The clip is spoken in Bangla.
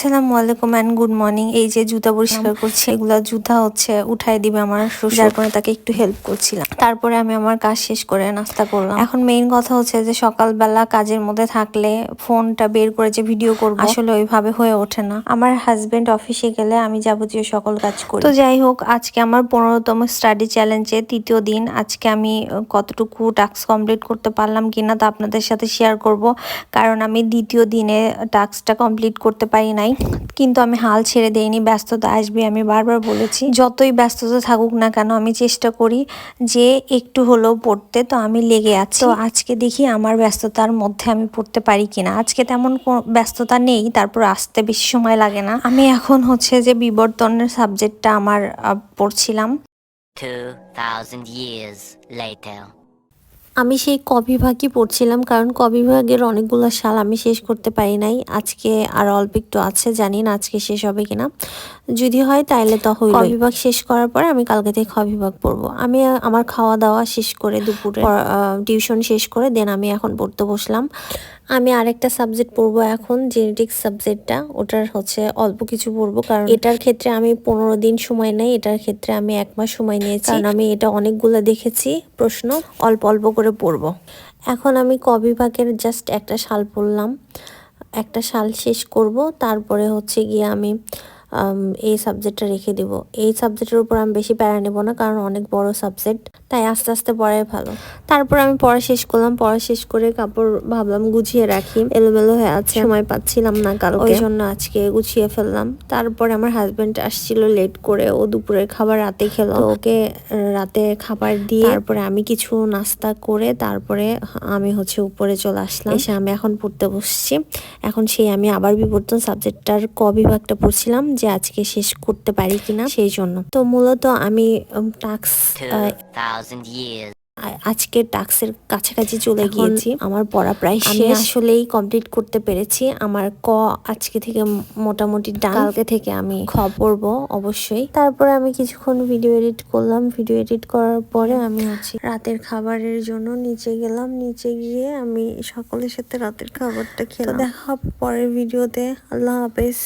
আসসালামু আলাইকুম এন্ড গুড মর্নিং। এই যে জুতা পরিষ্কার করছি, এগুলা জুতা হচ্ছে উঠাই দিবে আমার শ্বশুর, যার কারণে তাকে একটু হেল্প করছিলাম। তারপরে আমি আমার কাজ শেষ করে নাস্তা করলাম। এখন মেইন কথা হচ্ছে যে সকালবেলা কাজের মধ্যে থাকলে ফোনটা বের করে যে ভিডিও করব আসলে ওইভাবে হয়ে ওঠে না। আমার হাজবেন্ড অফিসে গেলে আমি যাবতীয় সকল কাজ করি। তো যাই হোক, আজকে আমার 15তম স্টাডি চ্যালেঞ্জে 3য় দিন। আজকে আমি কতটুকু টাস্ক কমপ্লিট করতে পারলাম কিনা তা আপনাদের সাথে শেয়ার করব, কারণ আমি 2য় দিনে টাস্কটা কমপ্লিট করতে পারি নাই। কিন্তু আমি হাল ছেড়ে দেইনি, ব্যস্ততা আসবে আমি বারবার বলেছি। যতই ব্যস্ততা থাকুক না কেন আমি চেষ্টা করি যে একটু হলেও পড়তে, তো আমি লেগে আছি। তো আজকে দেখি আমার ব্যস্ততার মধ্যে আমি পড়তে পারি কিনা। আজকে তেমন ব্যস্ততা নেই, তারপর আসতে বেশি সময় লাগে না। আমি এখন হচ্ছে যে বিবর্তনের সাবজেক্টটা আমার পড়ছিলাম। 2000 years later. আমি সেই ক বিভাগই পড়ছিলাম, কারণ ক বিভাগের অনেকগুলো সাল আমি শেষ করতে পারি নাই। আজকে আর অল্প একটু আছে, জানি না আজকে শেষ হবে কিনা। যদি হয় তাইলে তো ক বিভাগ শেষ করার পরে আমি কালকে থেকে খ বিভাগ পড়বো। আমি আমার খাওয়া দাওয়া শেষ করে দুপুরে টিউশন শেষ করে দেন আমি এখন পড়তে বসলাম। আমি আরেকটা সাবজেক্ট পড়বো এখন, জেনেটিক্স সাবজেক্টটা। ওটার হচ্ছে অল্প কিছু পড়বো, কারণ এটার ক্ষেত্রে আমি 15 দিন সময় নেই, এটার ক্ষেত্রে আমি 1 মাস সময় নিয়েছি, কারণ আমি এটা অনেকগুলো দেখেছি প্রশ্ন, অল্প অল্প করে পড়বো। এখন আমি ক বিভাগের জাস্ট একটা সাল পড়লাম, একটা সাল শেষ করব, তারপরে হচ্ছে গিয়ে আমি এই সাবজেক্টটা রেখে দেব। এই সাবজেক্টের উপর আমি বেশি প্যারা নেব না, কারণ অনেক বড় সাবজেক্ট, তাই আস্তে আস্তে পড়াই ভালো। তারপর আমি পড়া শেষ করলাম, পড়া শেষ করে কাপড় ভাবলাম গুছিয়ে রাখি, এলোমেলো হয়ে আছে, সময় পাচ্ছিলাম না কালকে, ওই জন্য আজকে গুছিয়ে ফেললাম। তারপরে আমার হাজবেন্ড আসছিল লেট করে, ও দুপুরের খাবার রাতে খেলো, তো ওকে রাতে খাবার দিয়ে তারপরে আমি কিছু নাস্তা করে তারপরে আমি হচ্ছে উপরে চলে আসলাম। এসে আমি এখন পড়তে বসছি। এখন আমি আবার বিবর্তন সাবজেক্টটার ক বিভাগটা পড়ছিলাম যে আজকে শেষ করতে পারি কিনা, সেই জন্য। তো মূলত আমি আজকের টাস্কের কাছাকাছি চলে গিয়েছি, আমার পড়া প্রায় শেষ। আমি আসলেই কমপ্লিট করতে পেরেছি। আমার ক আজকে থেকে মোটামুটি ডান, কালকে থেকে আমি খ পড়বো অবশ্যই। তারপরে আমি কিছুক্ষণ ভিডিও এডিট করলাম, ভিডিও এডিট করার পরে আমি হচ্ছে রাতের খাবারের জন্য নিচে গেলাম। নিচে গিয়ে আমি সকলের সাথে রাতের খাবারটা খেলাম। দেখা হবে পরের ভিডিওতে। আল্লাহ হাফেজ।